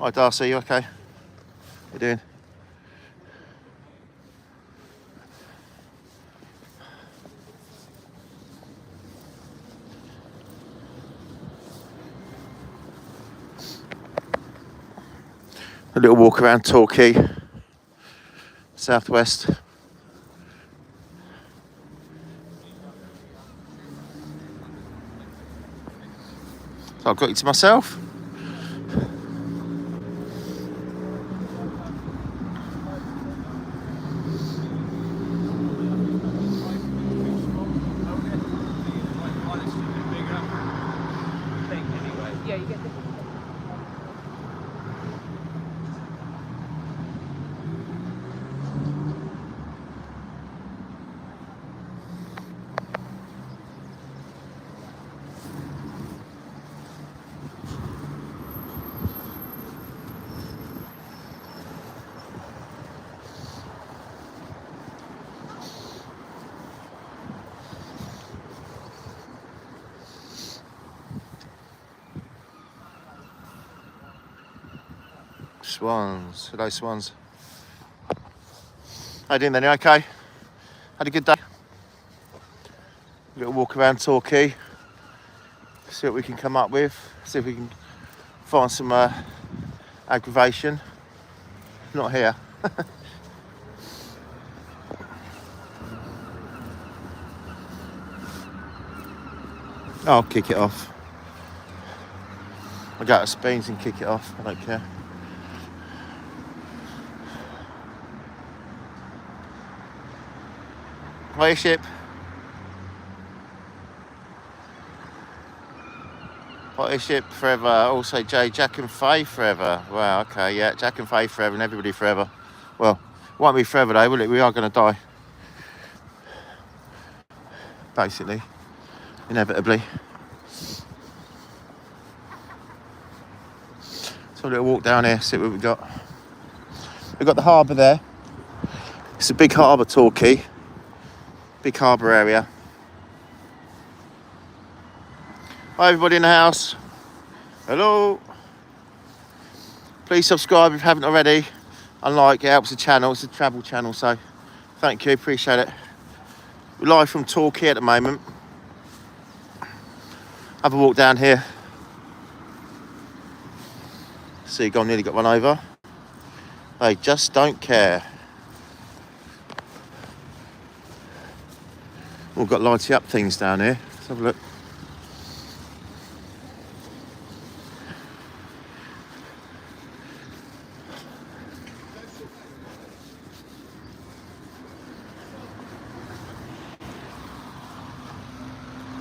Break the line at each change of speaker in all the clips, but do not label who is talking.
Hi Darcy, you okay? How you doing? A little walk around Torquay, southwest. So I've got you to myself. Swans, hello swans. How you doing then, you okay? Had a good day? A little walk around Torquay. See what we can come up with. See if we can find some aggravation. Not here. I'll kick it off. I'll go to Spain's and kick it off. I don't care. Hiya ship. Hiya ship forever. Also Jack and Faye forever. Wow, okay, yeah, Jack and Faye forever and everybody forever. Well, it won't be forever though, will it? We are going to die. Basically. Inevitably. So a little walk down here, see what we've got. We've got the harbour there. It's a big harbour, Torquay. Big harbour area. Hi everybody in the house. Hello. Please subscribe if you haven't already. And like, it helps the channel. It's a travel channel, so thank you, appreciate it. We're live from Torquay at the moment. Have a walk down here. Seagull nearly got run over. They just don't care. We've got lighty up things down here. Let's have a look.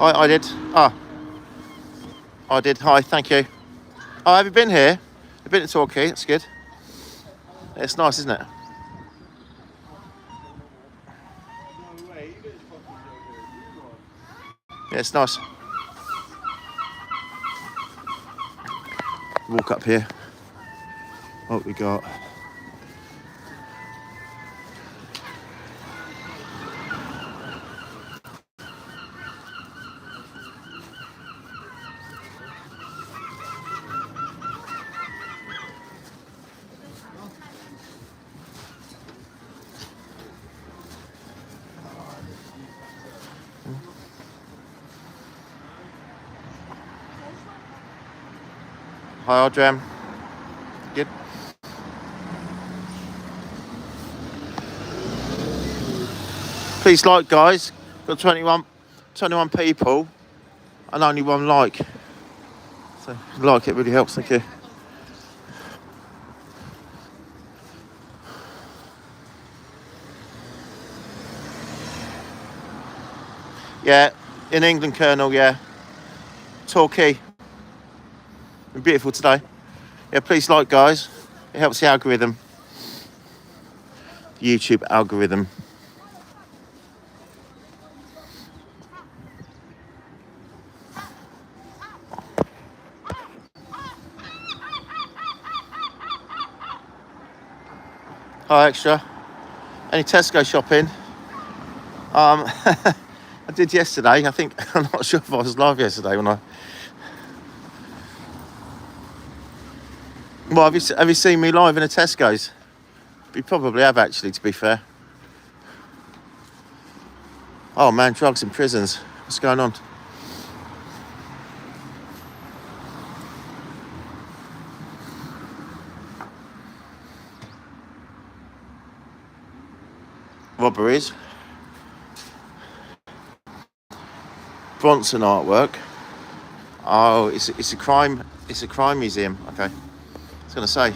I did. I did. Hi, thank you. Oh, have you been here? I've been to Torquay, that's good. It's nice, isn't it? Yeah, it's nice. Walk up here. What we got? Hi, Adrian. Good. Please like, guys. Got 21 people and only one like. So, like it really helps. Thank you. Yeah, in England, Colonel. Yeah, Torquay. Beautiful today. Yeah, please like, guys. It helps the algorithm. The YouTube algorithm. Hi, extra. Any Tesco shopping? I did yesterday. I think I'm not sure if I was live yesterday when I. Well, have you seen me live in a Tesco's? You probably have, actually, to be fair. Oh man, drugs in prisons. What's going on? Robberies. Bronson artwork. Oh, it's a crime. It's a crime museum. Okay, I was gonna say.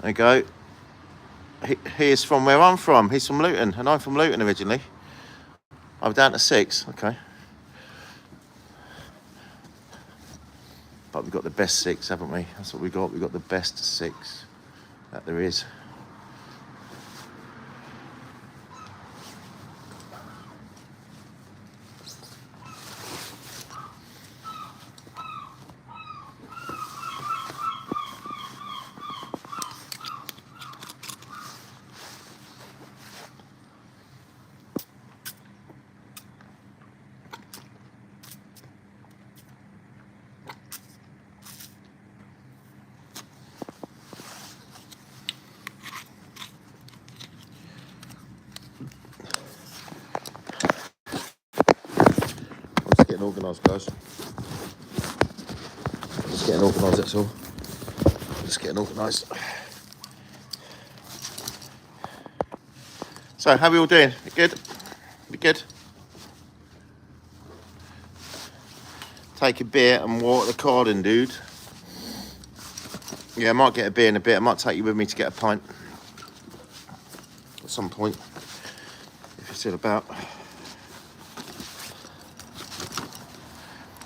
There you go. He is from where I'm from. He's from Luton, and I'm from Luton originally. I'm down to 6. Okay. But we've got the best 6, haven't we? That's what we got. We've got the best 6 that there is. Getting organised, guys. Just getting organised, that's all. Just getting organised. So, how are we all doing? Good? We good? Take a beer and walk the garden, dude. Yeah, I might get a beer in a bit. I might take you with me to get a pint at some point, if you're still about.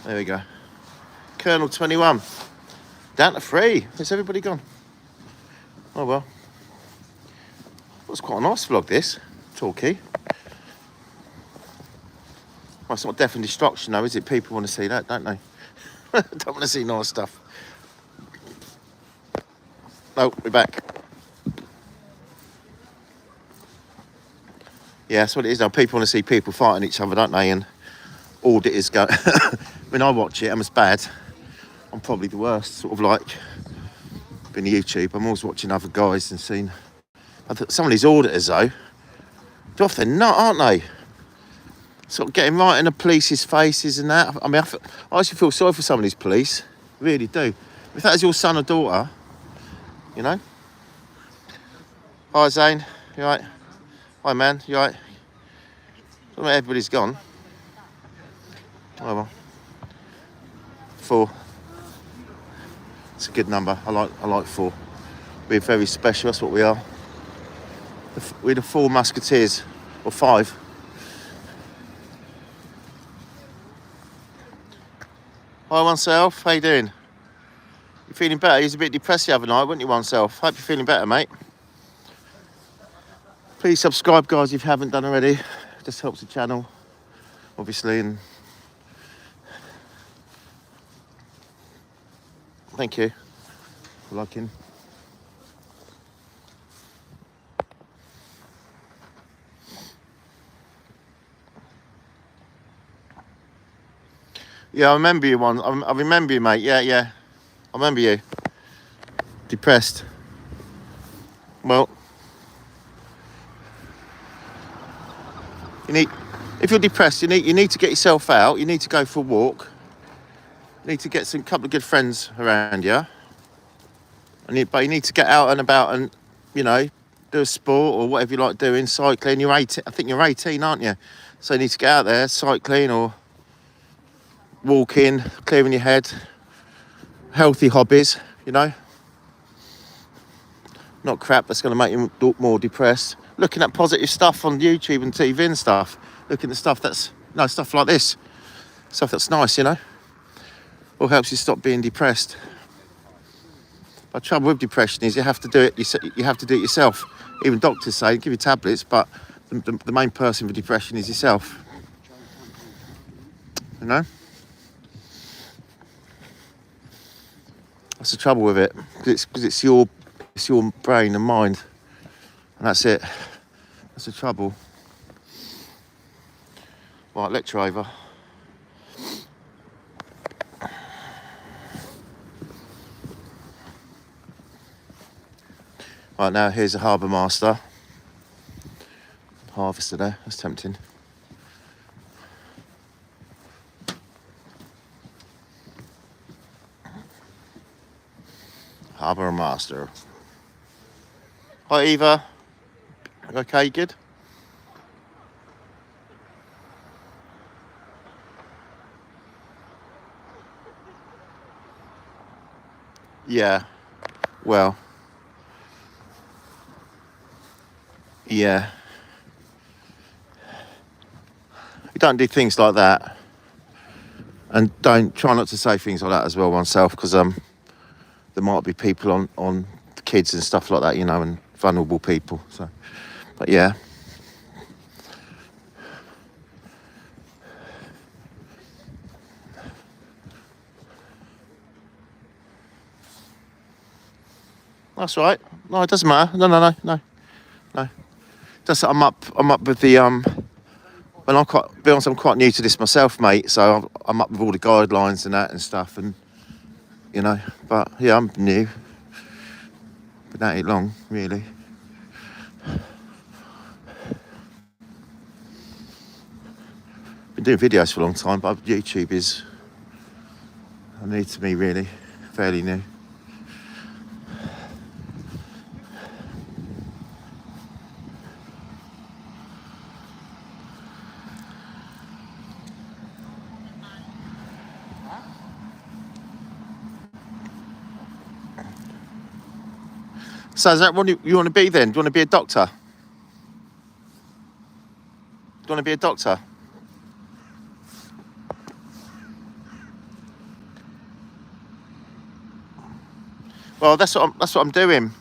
There we go. Colonel 21. Down to 3. Where's everybody gone? Oh well. That's quite a nice vlog, this. Torquay. Well, it's not death and destruction, though, is it? People want to see that, don't they? Don't want to see nice stuff. Oh, we're back. Yeah, that's what it is now. People want to see people fighting each other, don't they? And auditors go... When I watch it, I'm as bad. I'm probably the worst, sort of like... Being YouTube, I'm always watching other guys and seeing... Some of these auditors, though, they're off their nut, aren't they? Sort of getting right in the police's faces and that. I mean, I actually feel sorry for some of these police. I really do. If that is your son or daughter, you know? Hi, Zane. You all right? Hi, man. You all right? I don't know, everybody's gone. Oh, well. 4. It's a good number. I like 4. We're very special. That's what we are. We're the 4 musketeers, or 5. Hi, oneself. How you doing? You feeling better? You was a bit depressed the other night, weren't you, oneself? Hope you're feeling better, mate. Please subscribe, guys, if you haven't done already. It just helps the channel, obviously, and thank you for liking. Yeah, I remember you one. I remember you, mate. Yeah. I remember you. Depressed. Well, if you're depressed, you need to get yourself out. You need to go for a walk. You need to get couple of good friends around you. But you need to get out and about and, you know, do a sport or whatever you like doing. Cycling. You're 18. I think you're 18, aren't you? So you need to get out there, cycling or walking, clearing your head, healthy hobbies, you know. Not crap that's going to make you look more depressed. Looking at positive stuff on YouTube and TV and stuff. Looking at stuff that's, stuff like this. Stuff that's nice, you know. All helps you stop being depressed. The trouble with depression is you have to do it. You have to do it yourself. Even doctors say give you tablets, but the main person for depression is yourself. You know. That's the trouble with it, because it's your brain and mind, and that's it. That's the trouble. Right, lecture over. Right, now here's a harbour master. Harvester there, that's tempting. Harbour master. Hi Eva. Okay, good? Yeah, well, yeah. You don't do things like that. And don't try not to say things like that as well oneself, because there might be people on kids and stuff like that, you know, and vulnerable people. So, but yeah. That's right. No, it doesn't matter. No. Just I'm up with the Well, be honest, I'm quite new to this myself, mate. So I'm up with all the guidelines and that and stuff, and you know. But yeah, I'm new. Been at it long, really. Been doing videos for a long time, but YouTube is new to me, really, fairly new. So is that what you want to be then? Do you want to be a doctor? Do you want to be a doctor? Well, that's what I'm doing.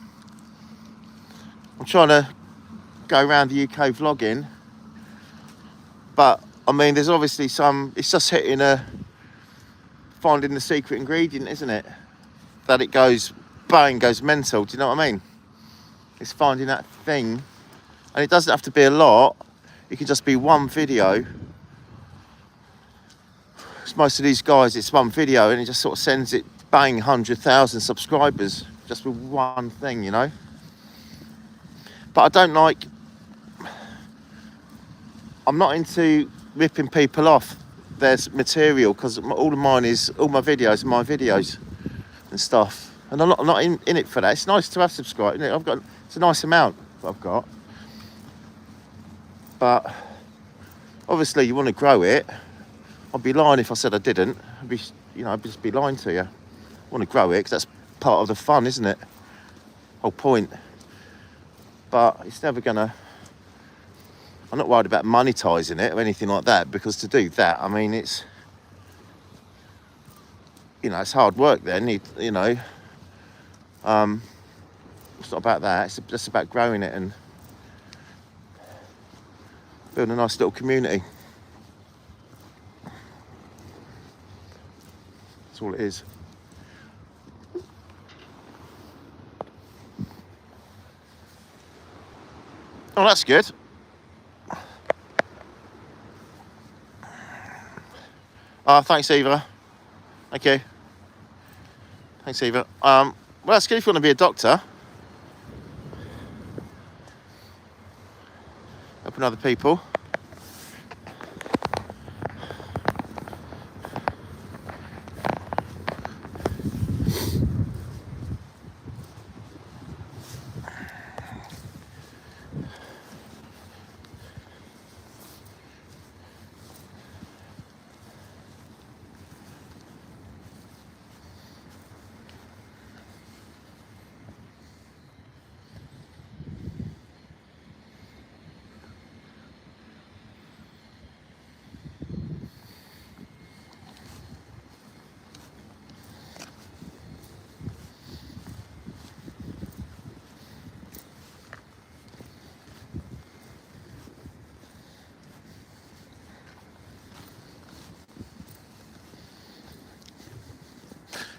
I'm trying to go around the UK vlogging, but I mean, there's obviously some. It's just finding the secret ingredient, isn't it? That it goes bang, goes mental. Do you know what I mean? It's finding that thing, and it doesn't have to be a lot. It can just be one video. Because most of these guys, it's one video, and it just sort of sends it bang 100,000 subscribers just with one thing, you know. But I don't like. I'm not into ripping people off their material, because all my videos are my videos and stuff, and I'm not in it for that. It's nice to have subscribed. You know, it's a nice amount that I've got, but obviously you want to grow it. I'd be lying if I said I didn't. I'd just be lying to you. I want to grow it because that's part of the fun, isn't it? Whole point. But it's never gonna. I'm not worried about monetizing it or anything like that, because to do that, I mean, it's hard work. Then it's not about that. It's just about growing it and building a nice little community. That's all it is. Oh, that's good. Thanks, Eva. Thank you. Thanks, Eva. Well, that's good if you want to be a doctor. Helping other people.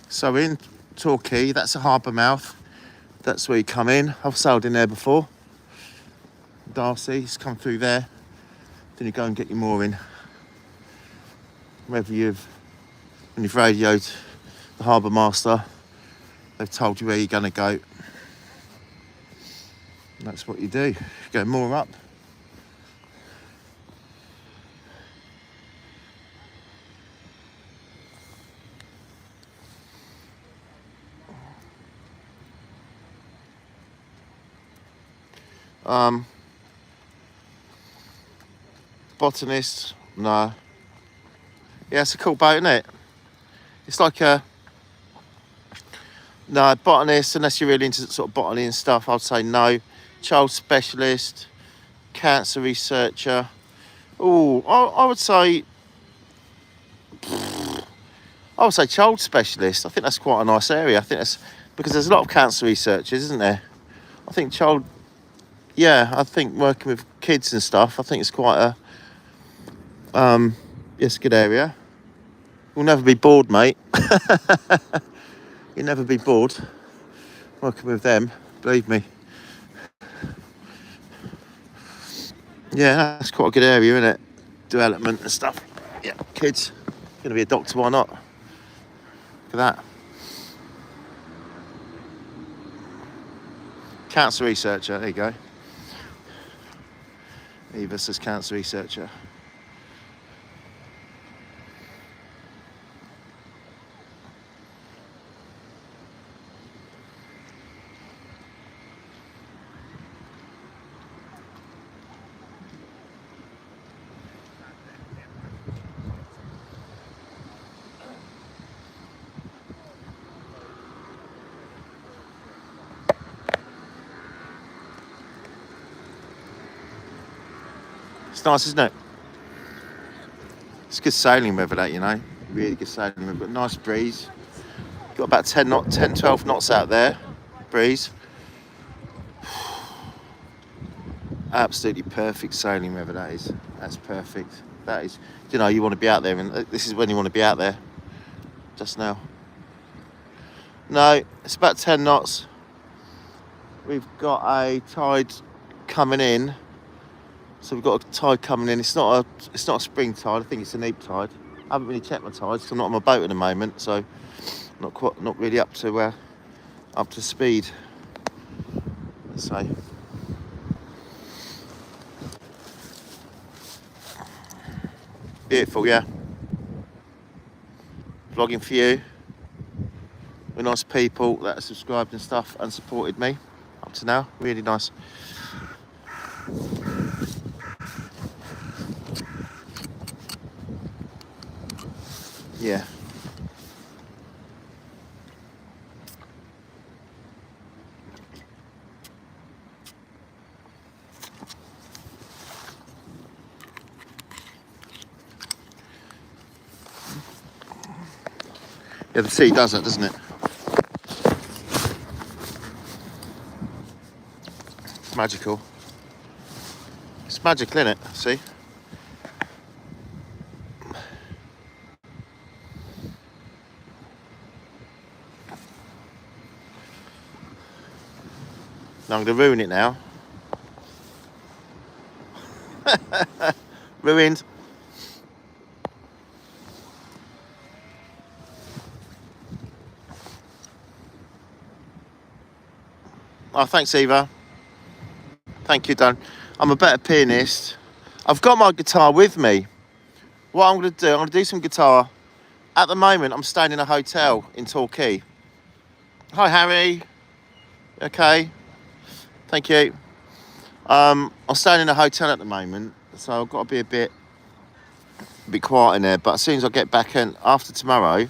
So in Torquay, that's a harbour mouth. That's where you come in. I've sailed in there before. Darcy's come through there. Then you go and get your mooring. When you've radioed the harbour master, they've told you where you're going to go. And that's what you do. Go more up. Botanist, no. Yeah, it's a cool boat, isn't it? It's like a... No, botanist, unless you're really into sort of botany and stuff, I'd say no. Child specialist, cancer researcher. Oh, I would say... I would say child specialist. I think that's quite a nice area. I think that's... Because there's a lot of cancer researchers, isn't there? I think child... Yeah, I think working with kids and stuff, I think it's quite a... It's a good area. You'll never be bored, mate. You'll never be bored working with them, believe me. Yeah, that's quite a good area, isn't it? Development and stuff. Yeah, kids. Gonna be a doctor, why not? Look at that. Cancer researcher, there you go. Eva says cancer researcher. It's nice, isn't it? It's good sailing weather, that, you know. Really good sailing weather. But nice breeze. Got about 10, 12 knots out there. Breeze. Absolutely perfect sailing weather, that is. That's perfect. That is, you know, you want to be out there, and this is when you want to be out there. Just now. No, it's about 10 knots. We've got a tide coming in. So we've got a tide coming in. It's not a spring tide. I think it's a neap tide. I haven't really checked my tides because I'm not on my boat at the moment, so not really up to speed. Let's say. Beautiful, yeah. Vlogging for you. We're nice people that have subscribed and stuff and supported me up to now. Really nice. Yeah. Yeah, the sea does it, doesn't it? It's magical. It's magical, isn't it? See? No, I'm going to ruin it now. Ruined. Oh, thanks, Eva. Thank you, Dan. I'm a better pianist. I've got my guitar with me. What I'm going to do, I'm going to do some guitar. At the moment, I'm staying in a hotel in Torquay. Hi, Harry. Okay. Thank you. I'm staying in a hotel at the moment, so I've got to be a bit quiet in there. But as soon as I get back in, after tomorrow,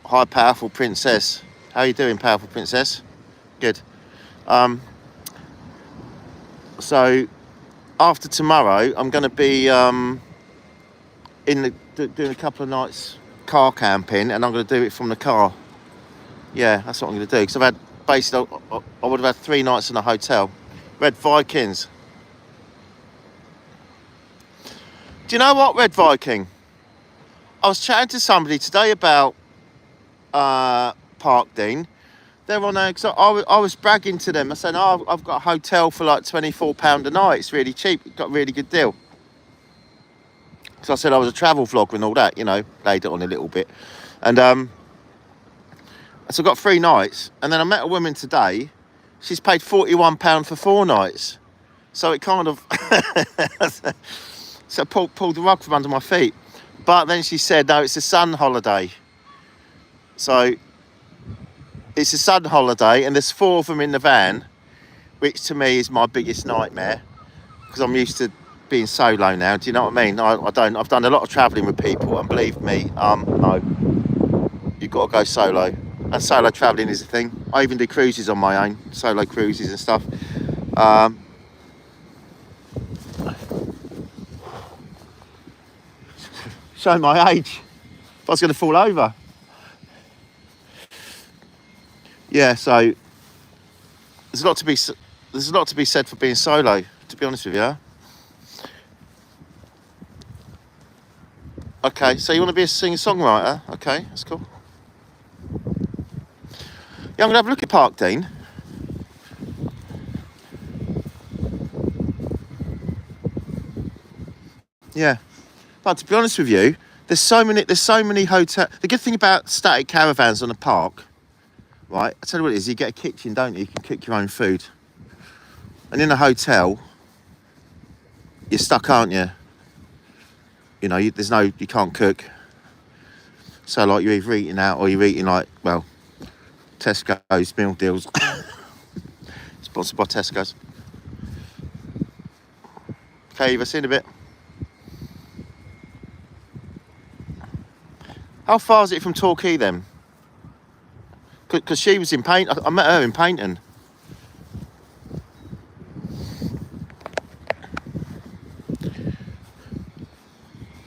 hi, Powerful Princess. How are you doing, Powerful Princess? Good. So after tomorrow, I'm going to be doing a couple of nights car camping, and I'm going to do it from the car. Yeah, that's what I'm going to do. Because I've had basically, I would have had 3 nights in a hotel. Red Vikings. Do you know what, Red Viking? I was chatting to somebody today about Parkdean. They're on there, because I was bragging to them. I said, oh, I've got a hotel for like £24 a night. It's really cheap. Got a really good deal. So I said I was a travel vlogger and all that, you know, laid it on a little bit. And so I got 3 nights. And then I met a woman today she's paid £41 for 4 nights. So it kind of so pulled the rug from under my feet. But then she said, no, it's a sun holiday. So it's a sun holiday, and there's 4 of them in the van, which to me is my biggest nightmare, because I'm used to being solo now. Do you know what I mean? I've done a lot of travelling with people, and believe me, no, you've got to go solo. And solo travelling is a thing. I even do cruises on my own, solo cruises and stuff. Showing my age. If I was going to fall over. Yeah, so there's a lot to be said for being solo, to be honest with you. Okay, so you want to be a singer-songwriter? Okay, that's cool. Yeah, I'm going to have a look at Park Dean. Yeah, but to be honest with you, there's so many hotels. The good thing about static caravans on a park, right? I tell you what it is, you get a kitchen, don't you? You can cook your own food. And in a hotel, you're stuck, aren't you? You know, you can't cook. So like you're either eating out or you're eating like, well, Tesco's meal deals. Sponsored by Tesco's. Okay, Eva, see you in a bit. How far is it from Torquay then? Because she was in paint. I met her in Paynton.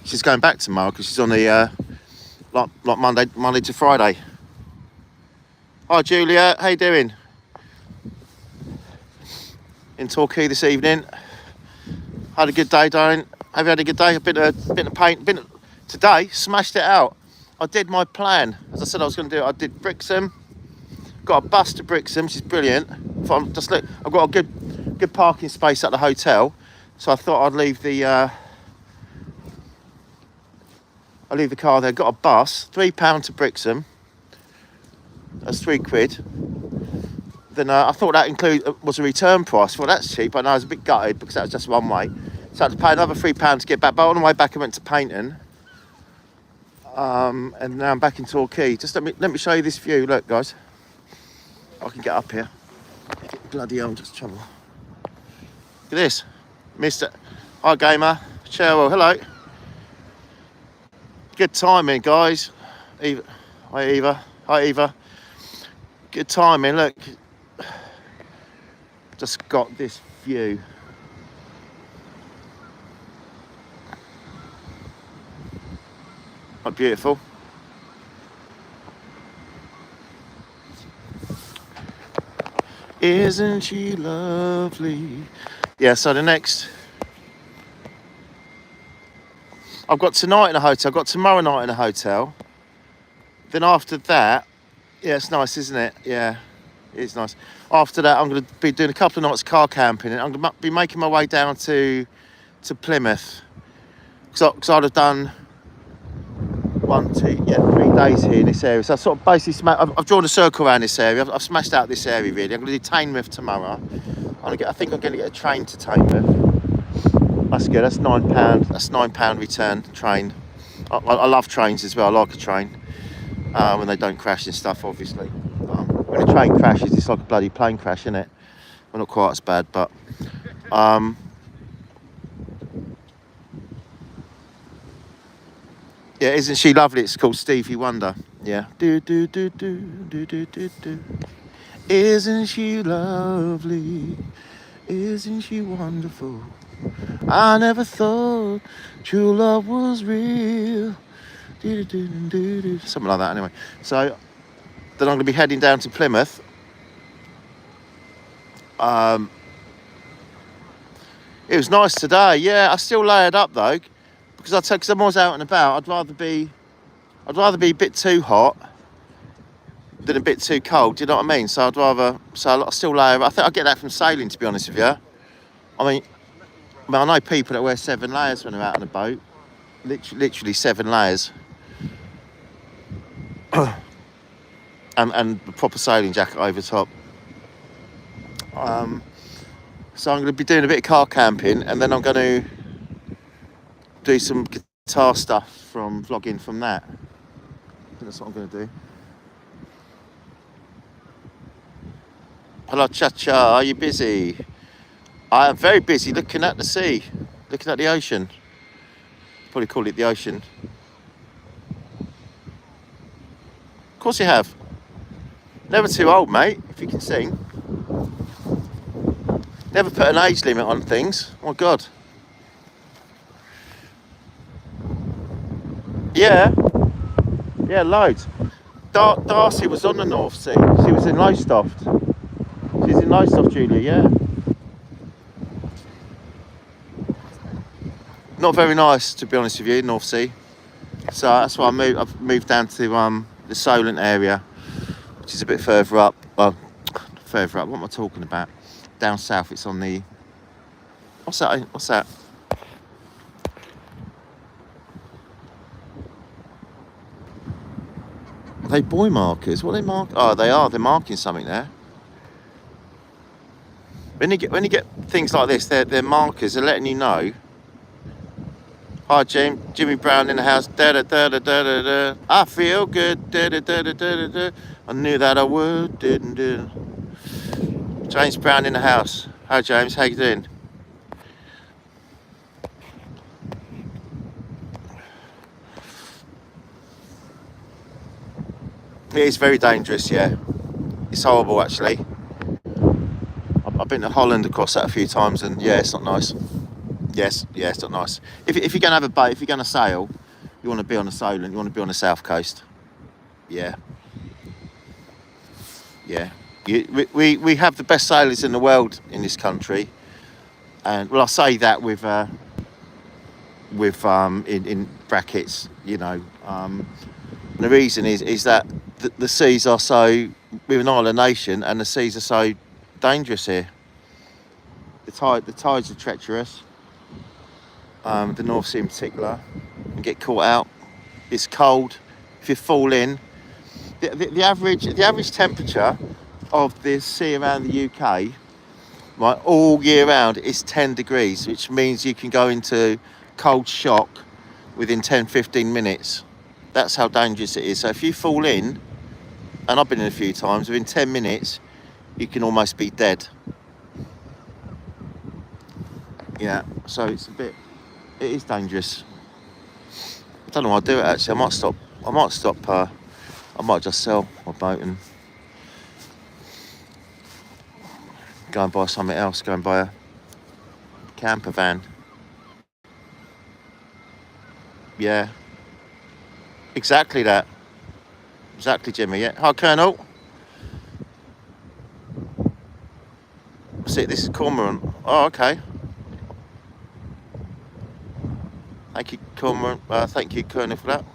She's going back tomorrow because she's on the like Monday to Friday. Hi Julia, how you doing? In Torquay this evening. Had a good day, darling. Have you had a good day? A bit of paint. Today, smashed it out. I did my plan. As I said I was going to do it. I did Brixham. Got a bus to Brixham, which is brilliant. I've got a good parking space at the hotel, so I thought I'd leave the car there. Got a bus, £3 to Brixham. That's £3. Then I thought that was a return price. Well, that's cheap. I know I was a bit gutted because that was just one way. So I had to pay another £3 to get back. But on the way back, I went to Paynton. And now I'm back in Torquay. Just let me show you this view. Look, guys. I can get up here. Bloody hell, just trouble. Look at this. Mr. Hi, gamer. Cheryl, hello. Good timing, guys. Eva. Hi, Eva. Hi, Eva. Good timing. Look. Just got this view. Quite beautiful. Isn't she lovely? Yeah, so the next... I've got tonight in a hotel. I've got tomorrow night in a hotel. Then after that... Yeah, it's nice, isn't it? Yeah, it's nice. After that, I'm going to be doing a couple of nights car camping. And I'm going to be making my way down to Plymouth. Because I'd have done... 3 days here in this area. So I sort of basically I've drawn a circle around this area. I've smashed out this area really. I'm going to do Tainmouth tomorrow. I think I'm going to get a train to Tainmouth. That's good. That's £9. That's £9 return train. I love trains as well. I like a train when they don't crash and stuff. Obviously, when a train crashes, it's like a bloody plane crash, isn't it? Well, not quite as bad, but. Yeah, isn't she lovely? It's called Stevie Wonder. Yeah. Do do do do do do do do. Isn't she lovely? Isn't she wonderful? I never thought true love was real. Do, do, do, do, do. Something like that. Anyway, so then I'm going to be heading down to Plymouth. It was nice today. Yeah, I still layered up though. Because I'm always out and about, I'd rather be a bit too hot than a bit too cold. Do you know what I mean? So I still layer. I think I get that from sailing, to be honest with you. I know people that wear 7 layers when they're out on a boat. Literally 7 layers. and the proper sailing jacket over top. So I'm going to be doing a bit of car camping, and then I'm going to do some guitar stuff from vlogging from that. I think that's what I'm going to do. Hello, Cha-Cha, are you busy? I am very busy looking at the sea, looking at the ocean. Probably call it the ocean. Of course you have. Never too old, mate, if you can sing. Never put an age limit on things. Oh, God. Yeah. Yeah, loads. Darcy was on the North Sea. She was in Lowestoft. She's in Lowestoft, Julia, yeah. Not very nice, to be honest with you, North Sea. So that's why I've moved down to the Solent area, which is a bit further up. Well, further up. What am I talking about? Down south. It's on the. What's that? What's that? Are they buoy markers? What are they mark? Oh, they are. They're marking something there. When you get things like this, they're markers. They're letting you know. Hi, Jimmy Brown in the house. Da da da da da da da. I feel good. Da da da da da da. I knew that I would. Didn't do. James Brown in the house. Hi, James. How you doing? It is very dangerous. Yeah, it's horrible actually. I've been to Holland across that a few times, and yeah, it's not nice. Yes, yeah, it's not nice. If you're going to have a boat, if you're going to sail, you want to be on the Solent, you want to be on the south coast. Yeah. Yeah. We have the best sailors in the world in this country. And, well, I say that with in brackets, you know. The reason is that the seas are so, we're an island nation, and the seas are so dangerous here. The tides are treacherous. The North Sea in particular, and get caught out. It's cold. If you fall in, the average temperature of the sea around the UK, right, all year round is 10 degrees, which means you can go into cold shock within 10-15 minutes. That's how dangerous it is. So if you fall in, and I've been in a few times, within 10 minutes, you can almost be dead. Yeah, so it's a bit. It is dangerous. I don't know why I do it actually. I might just sell my boat and go and buy something else. Go and buy a camper van. Yeah. Exactly that. Exactly, Jimmy. Yeah. Hi, Colonel. See, this is Cormorant. Oh, okay. Thank you, Cormorant. Thank you, Colonel, for that.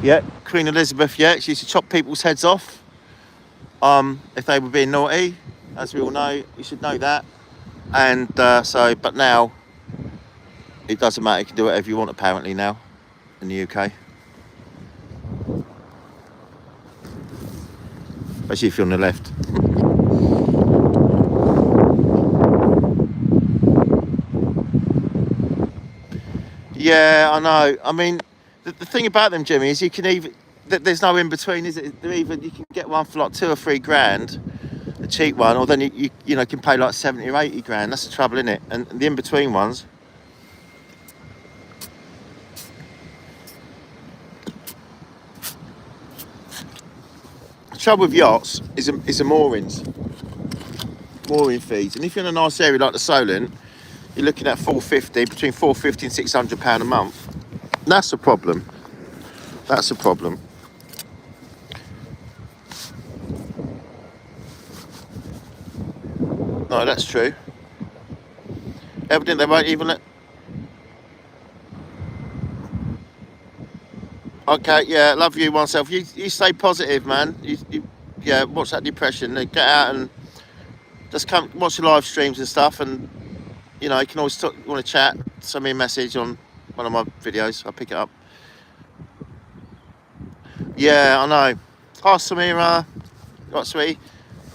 Yeah, Queen Elizabeth. Yeah, she used to chop people's heads off if they were being naughty. As we all know, you should know that. And but now it doesn't matter. You can do whatever you want apparently now in the UK. Especially if you're on the left. Yeah, I know. I mean, the thing about them, Jimmy, is you can either, there's no in between, is it? They're either, you can get one for like 2 or 3 grand, a cheap one, or then you can pay like 70 or 80 grand. That's the trouble, isn't it? And the in between ones. The trouble with yachts is the moorings, mooring fees. And if you're in a nice area like the Solent, you're looking at between 450 and 600 pound a month. That's a problem. That's a problem. No, that's true. Evidently, they won't even let. Okay, yeah, love you oneself. You stay positive, man. Yeah, watch that depression. Get out and just come watch the live streams and stuff. And you know, you can always talk. You want to chat? Send me a message on one of my videos. I'll pick it up. Yeah, I know. Hi, Samira. Right, sweetie.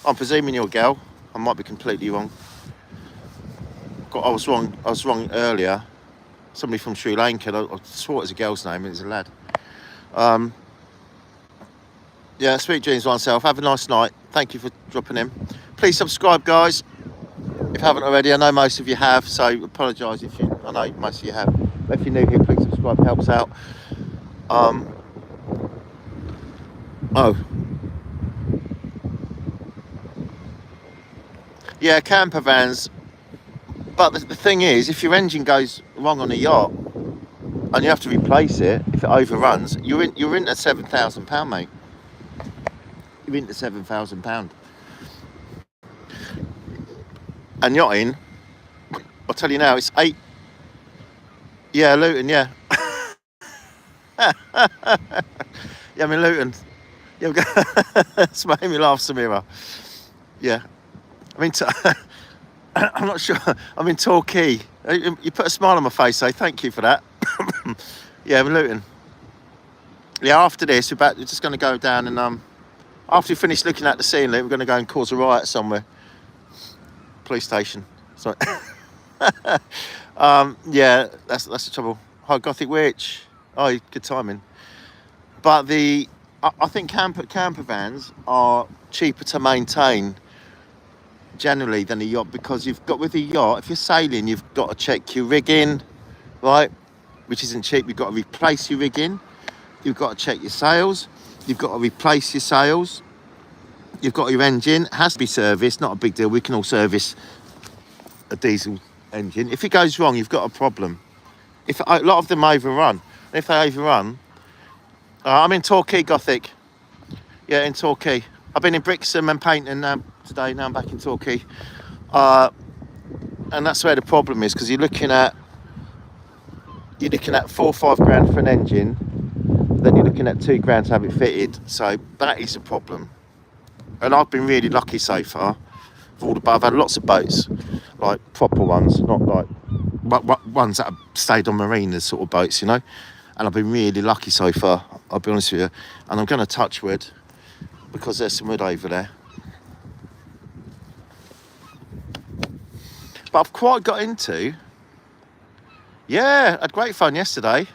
I'm presuming you're a girl. I might be completely wrong. I was wrong. I was wrong earlier. Somebody from Sri Lanka. I swore it was a girl's name, and it's a lad. Yeah, sweet dreams oneself. Have a nice night. Thank you for dropping in. Please subscribe, guys. If you haven't already, I know most of you have, so apologise if you. I know most of you have. But if you're new here, please subscribe. It helps out. Oh, yeah, camper vans. But the thing is, if your engine goes wrong on a yacht and you have to replace it, if it overruns, you're into £7,000, mate. You're into £7,000. And yachting, I'll tell you now, it's 8. Yeah, Luton, yeah. Yeah, I'm in Luton. Yeah, it's making me laugh, Samira. Yeah. I mean, I'm not sure. I'm in Torquay. You put a smile on my face, so thank you for that. Yeah, I'm in Luton. Yeah, after this, we're just going to go down and after we finish looking at the scene, we're going to go and cause a riot somewhere. Police station. Sorry. Yeah, that's the trouble. Hi, Gothic Witch. Oh, good timing. But I think camper vans are cheaper to maintain generally than a yacht, because you've got, with a yacht, if you're sailing, you've got to check your rigging, right, which isn't cheap. You've got to replace your rigging. You've got to check your sails. You've got to replace your sails. You've got your engine. It has to be serviced. Not a big deal. We can all service a diesel engine. If it goes wrong, you've got a problem. A lot of them overrun. And if they overrun, I'm in Torquay, Gothic. Yeah, in Torquay. I've been in Brixham and painting today. Now I'm back in Torquay. And that's where the problem is, because you're looking at 4 or 5 grand for an engine, then you're looking at 2 grand to have it fitted. So that is a problem. And I've been really lucky so far. I've had lots of boats, like proper ones, not like ones that have stayed on marinas sort of boats, you know. And I've been really lucky so far, I'll be honest with you. And I'm going to touch wood, because there's some wood over there. But I've quite got into, yeah, had great fun yesterday.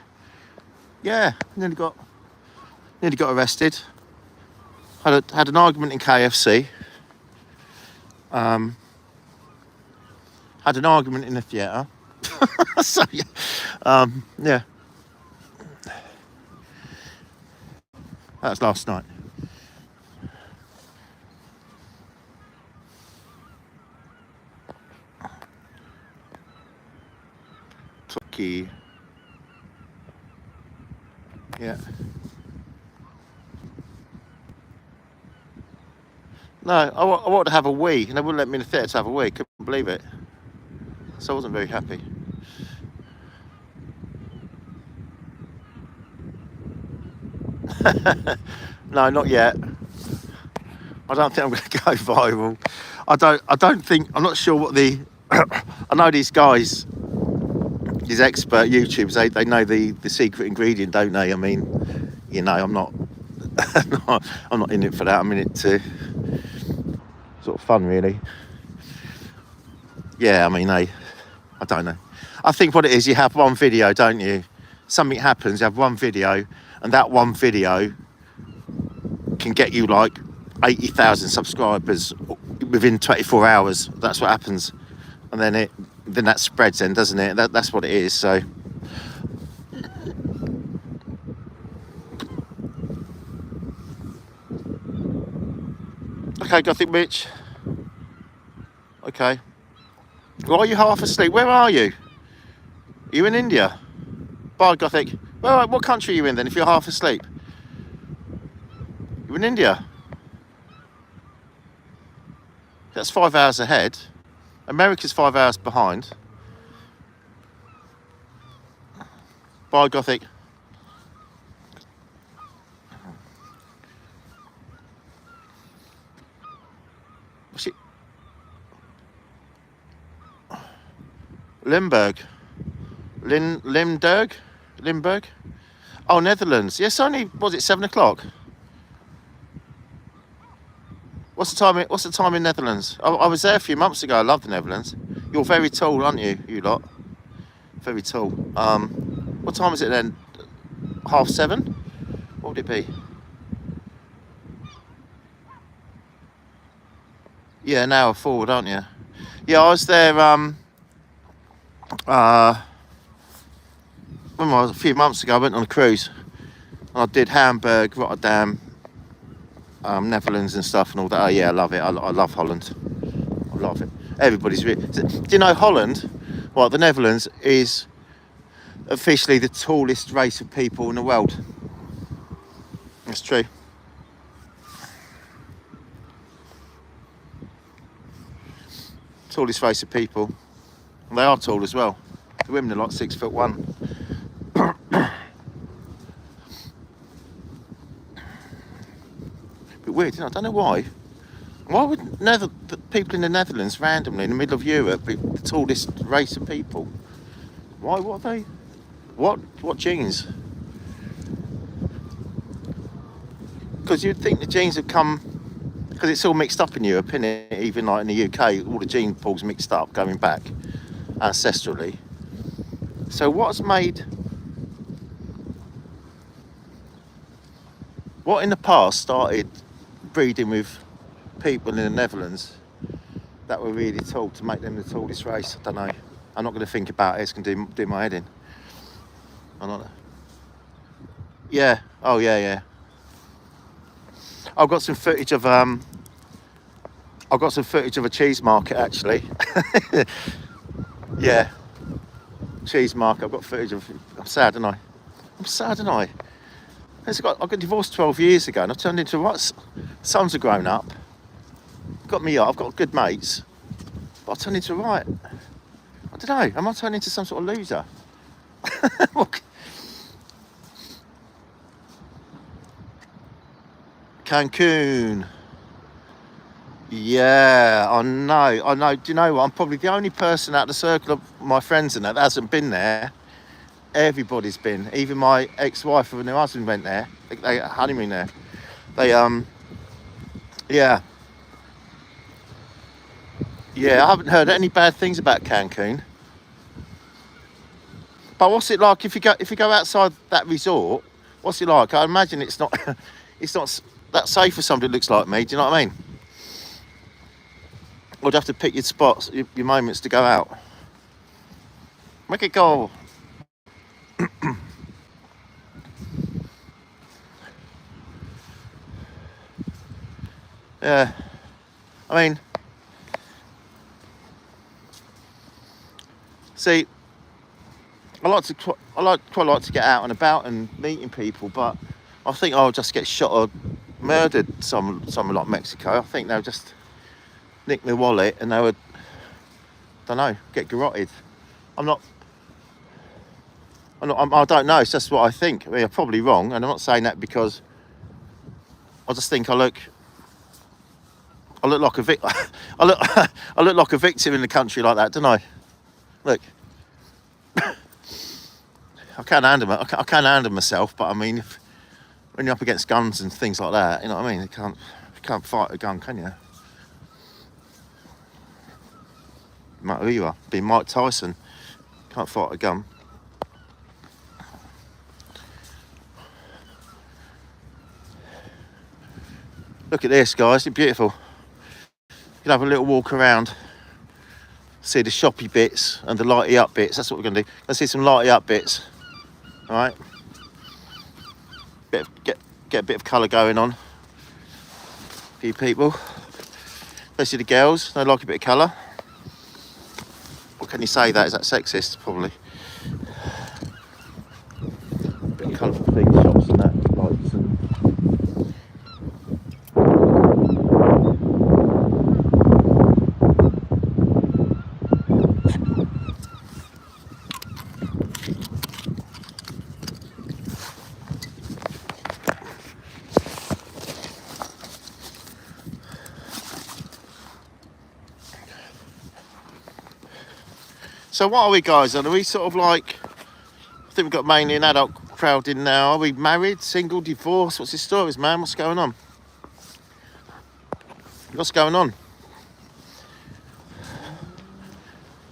Yeah, nearly got arrested. Had an argument in KFC. Had an argument in the theatre. So yeah, yeah. That was last night. Torquay. Yeah. No, I wanted to have a wee, and they wouldn't let me in the theatre to have a wee. Couldn't believe it. So I wasn't very happy. No, not yet. I don't think I'm going to go viral. I don't think. I'm not sure what the. I know these guys, these expert YouTubers. They know the secret ingredient, don't they? I mean, you know, I'm not. I'm not in it for that. I'm in it to sort of fun, really. Yeah, I mean, I don't know. I think what it is, you have one video, don't you? Something happens, you have one video, and that one video can get you like 80,000 subscribers within 24 hours. That's what happens. And then that spreads then, doesn't it? That's what it is, so. Okay, Gothic Mitch. Okay. Why are you half asleep? Where are you? Are you in India? Bye, Gothic. Well, what country are you in then if you're half asleep? You're in India? That's 5 hours ahead. America's 5 hours behind. Bye, Gothic. What's it? Limburg. Limburg? Oh, Netherlands. Yes, only, was it 7 o'clock? What's the time? What's the time in Netherlands? I was there a few months ago. I love the Netherlands. You're very tall, aren't you? You lot, very tall. What time is it then? 7:30? What would it be? Yeah, an hour forward, aren't you? Yeah, I was there. When was a few months ago, I went on a cruise. And I did Hamburg, Rotterdam, Netherlands and stuff and all that. Oh yeah, I love it. I love Holland. I love it. Everybody's do you know Holland? Well, the Netherlands is officially the tallest race of people in the world. That's true. Tallest race of people. And they are tall as well. The women are like 6'1". Bit weird, isn't it? I don't know why. Why would the people in the Netherlands randomly in the middle of Europe be the tallest race of people? Why? What are they? What genes? Because you'd think the genes have come, because it's all mixed up in Europe, isn't it? Even like in the UK, all the gene pools mixed up going back ancestrally. So what in the past started breeding with people in the Netherlands that were really tall to make them the tallest race? I don't know. I'm not going to think about it. It's going to do my head in. I don't know. Yeah. Oh yeah. I've got some footage of a cheese market actually. Yeah. Cheese market. I've got footage of. I'm sad, aren't I? I got divorced 12 years ago and I've turned into what? Sons are grown up. Got me up. I've got good mates. But I turned into I don't know. Am I turning into some sort of loser? Cancun. Yeah, I know. Do you know what? I'm probably the only person out of the circle of my friends and that hasn't been there. Everybody's been. Even my ex-wife and her husband went there. They honeymoon there. They yeah. Yeah, I haven't heard any bad things about Cancun. But what's it like if you go outside that resort? What's it like? I imagine it's not it's not that safe for somebody that looks like me. Do you know what I mean? Or do you have to pick your spots, your moments to go out? Make it go. Yeah, I mean, see, I quite like to get out and about and meeting people, but I think I'll just get shot or murdered somewhere like Mexico. I think they'll just nick my wallet and they would, don't know, get garroted. I don't know. It's just what I think. I mean, I'm probably wrong, and I'm not saying that because I just think I look like a I look like a victim in the country like that, don't I? Look, I can handle myself, but I mean, when you're up against guns and things like that, you know what I mean? You can't fight a gun, can you? No matter who you are, be Mike Tyson, can't fight a gun. Look at this, guys, it's beautiful. You can have a little walk around, see the shoppy bits and the lighty up bits. That's what we're going to do. Let's see some lighty up bits. All right. Get a bit of colour going on. A few people, especially the girls, they like a bit of colour. What can you say that? Is that sexist? Probably. A bit of colourful things, shops and that, lights and. So what are we, guys? Are we sort of like, I think we've got mainly an adult crowd in now. Are we married, single, divorced? What's the stories, man? What's going on? What's going on?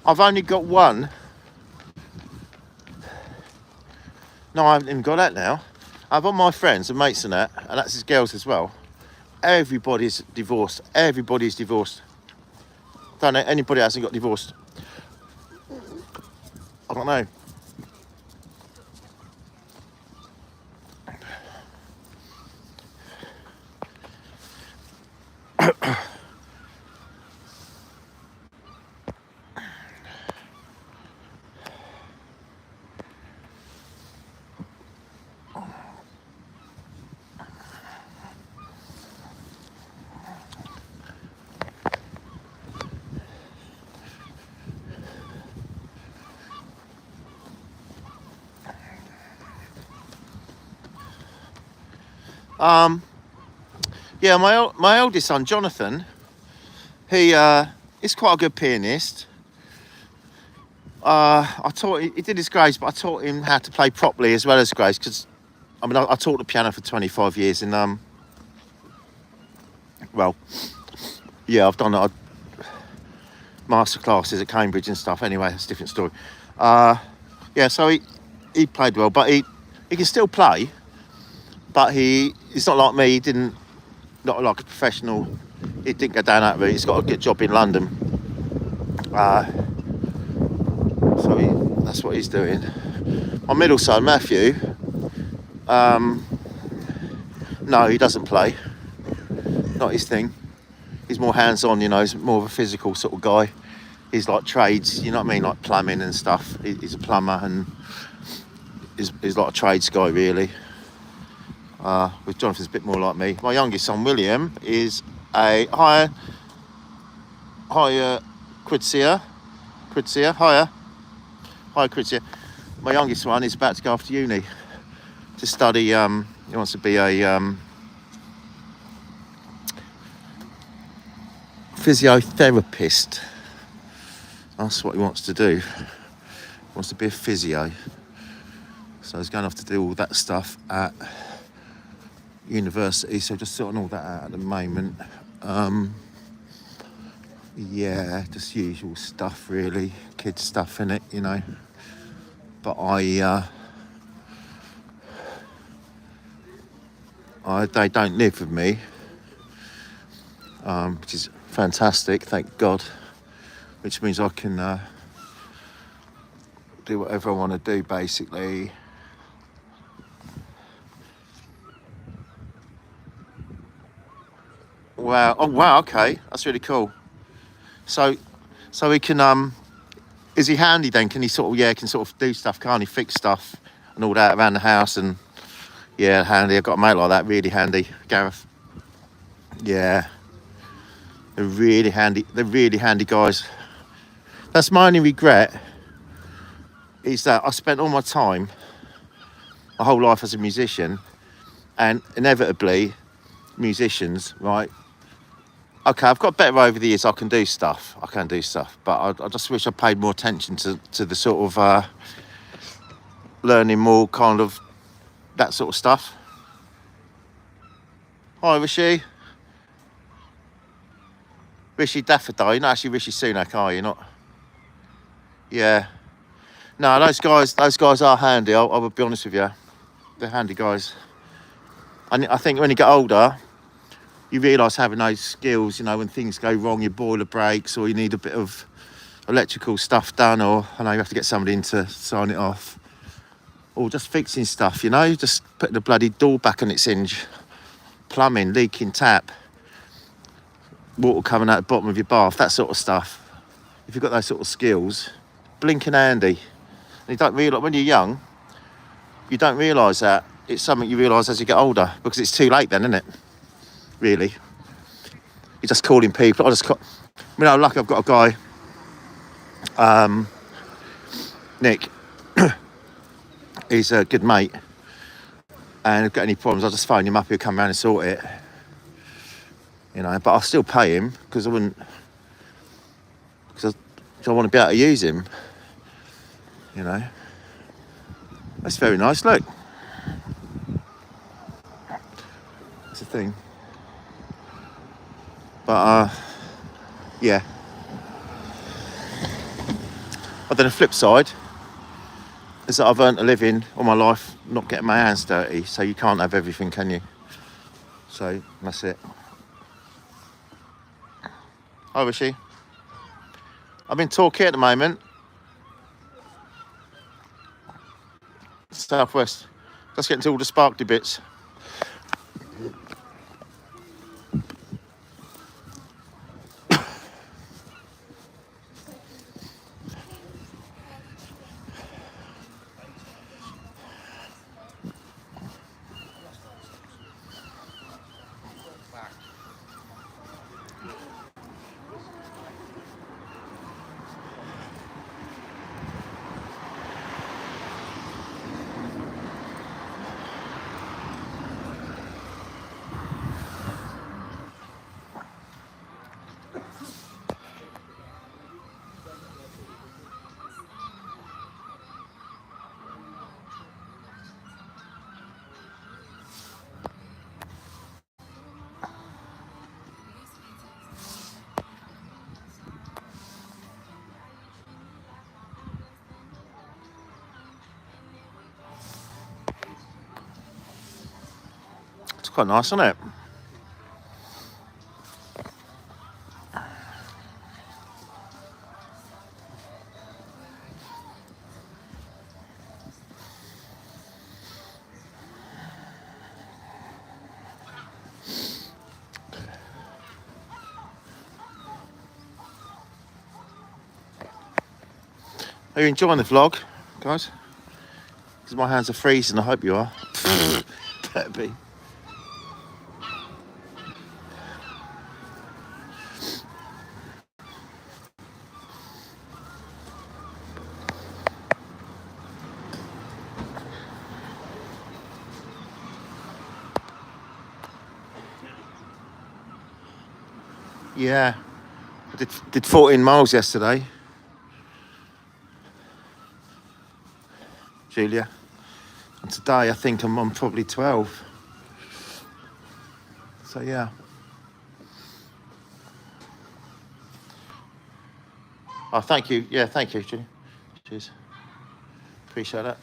I've only got one. No, I haven't even got that now. I've got my friends and mates and that, and that's his girls as well. Everybody's divorced. Everybody's divorced. Don't know anybody hasn't got divorced. I don't know. Yeah, my eldest son Jonathan, he is quite a good pianist. He did his grades, but I taught him how to play properly as well as grades, because I mean I taught the piano for 25 years, and well, yeah, I've done master classes at Cambridge and stuff. Anyway, that's a different story. Yeah, so he played well, but he can still play. But he's not like me. He not like a professional. He didn't go down that route. He's got a good job in London. So that's what he's doing. My middle son, Matthew, no, he doesn't play. Not his thing. He's more hands-on, you know. He's more of a physical sort of guy. He's like trades, you know what I mean, like plumbing and stuff. He's a plumber and he's like a trades guy, really. With Jonathan's a bit more like me. My youngest son, William, is a higher Quidsia. My youngest one is about to go off to uni to study. He wants to be a physiotherapist. That's what he wants to do. He wants to be a physio. So he's going off to do all that stuff at university, so just sorting all that out at the moment. Yeah, just usual stuff really, kids stuff in it, you know. But they don't live with me, which is fantastic, thank God. Which means I can do whatever I want to do, basically. Wow! Oh wow! Okay, that's really cool. So he can is he handy then? Can he sort of do stuff? Can't he fix stuff and all that around the house? And yeah, handy. I've got a mate like that, really handy, Gareth. Yeah, they're really handy. They're really handy guys. That's my only regret, is that I spent all my time, my whole life as a musician, and inevitably, musicians, right? Okay, I've got better over the years. I can do stuff, but I just wish I paid more attention to the sort of learning more kind of that sort of stuff. Hi, Rishi. Rishi Daffodil. You're not actually Rishi Sunak, are you? Not? Yeah. No, those guys are handy. I will be honest with you. They're handy guys. And I think when you get older, you realise having those skills, you know, when things go wrong, your boiler breaks, or you need a bit of electrical stuff done, or I know you have to get somebody in to sign it off, or just fixing stuff, you know, just putting the bloody door back on its hinge, plumbing, leaking tap, water coming out the bottom of your bath, that sort of stuff. If you've got those sort of skills, blinking handy. And you don't realise, when you're young, you don't realise that. It's something you realise as you get older, because it's too late then, isn't it? Really. You're just calling people. Lucky I've got a guy, Nick. He's a good mate. And if I've got any problems, I'll just phone him up, he'll come around and sort it. You know, but I'll still pay him, because I want to be able to use him. You know. That's very nice, look. That's the thing. But yeah. But then the flip side is that I've earned a living all my life not getting my hands dirty, so you can't have everything, can you? So that's it. Hi, Rishi. I'm in Torquay at the moment. Southwest. Just getting to all the sparkly bits. It's quite nice, isn't it? Are you enjoying the vlog, guys? Because my hands are freezing, I hope you are. Better be. Yeah, I did 14 miles yesterday, Julia. And today I think I'm on probably 12. So yeah. Oh, thank you. Yeah, thank you, Julia. Cheers. Appreciate that.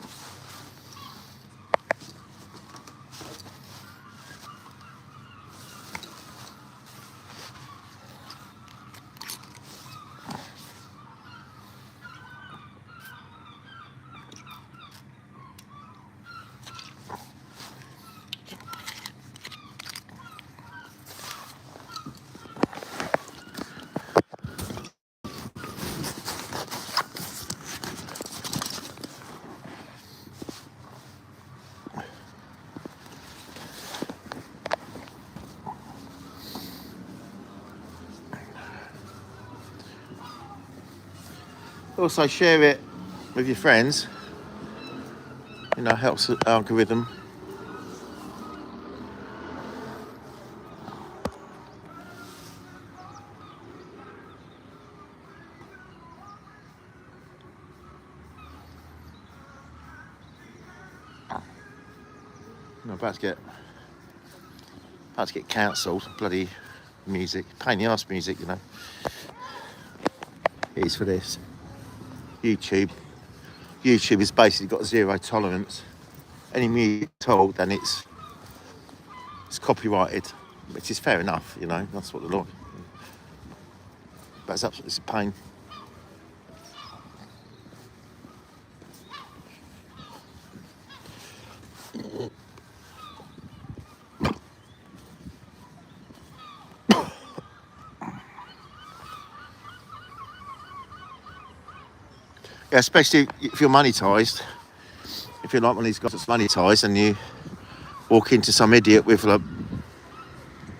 Also share it with your friends. You know, helps the algorithm. I'm about to get cancelled. Bloody music, pain in the arse music, you know. It is for this. YouTube has basically got zero tolerance. Any music told, then it's copyrighted, which is fair enough, you know. That's what the law. But it's a pain. Yeah, especially if you're monetised. If you're like one of these guys that's monetised and you walk into some idiot with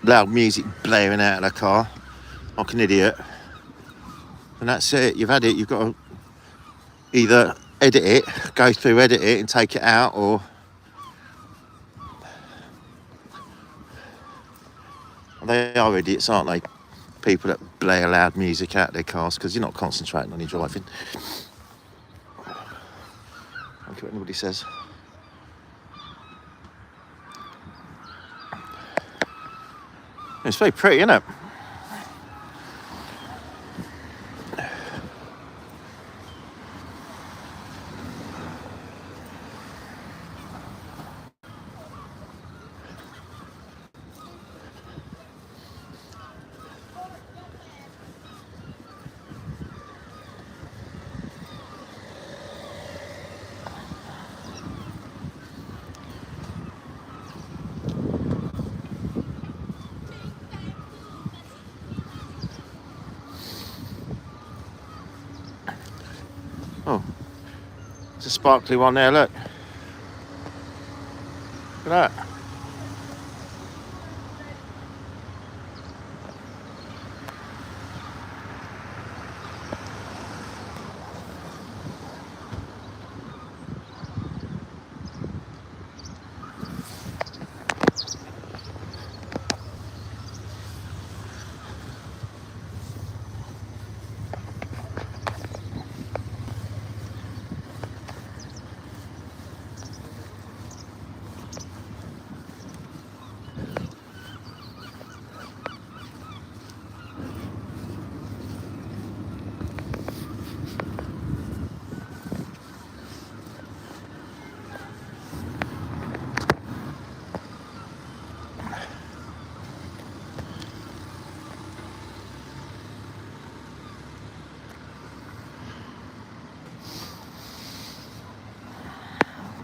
loud music blaring out of the car, like an idiot, and that's it. You've had it. You've got to either go through edit it and take it out, or they are idiots, aren't they? People that blare loud music out of their cars because you're not concentrating on your driving. I don't care what anybody says. It's very pretty, isn't it? Oh, it's a sparkly one there, look. Look at that.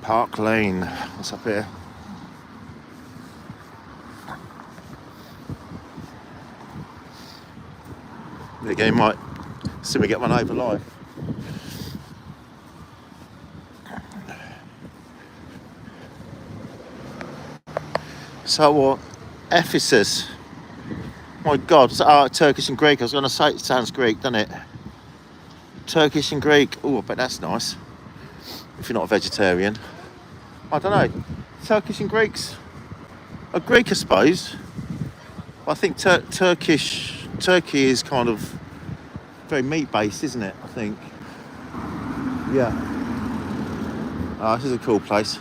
Park Lane. What's up here? The game might see me get one over live. So what? Ephesus. My God, Turkish and Greek. I was going to say it sounds Greek, doesn't it? Turkish and Greek. Oh, I bet that's nice. If you're not a vegetarian. I don't know. Turkish and Greeks. A Greek, I suppose. I think Turkey is kind of very meat-based, isn't it? I think. Yeah. Oh, this is a cool place.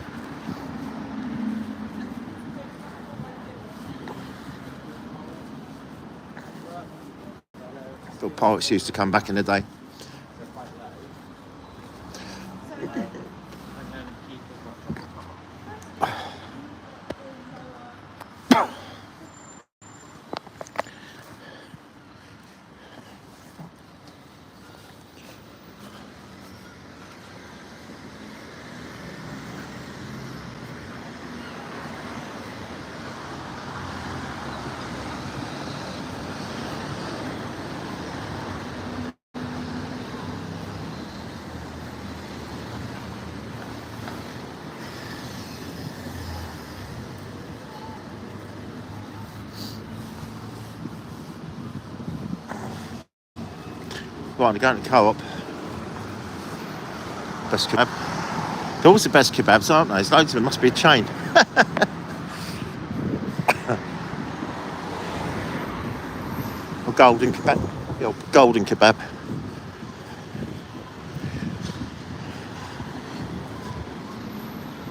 I thought pirates used to come back in the day. Right, they're going to Co-op. Best kebab. They're always the best kebabs, aren't they? There's loads of them. Must be a chain. Or golden kebab. The old golden kebab.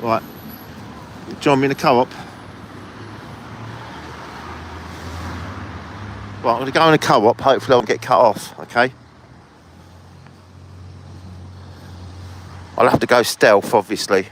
Right. Join me in a Co-op. Right, I'm going to go in a Co-op. Hopefully I won't get cut off, okay? I'll have to go stealth, obviously.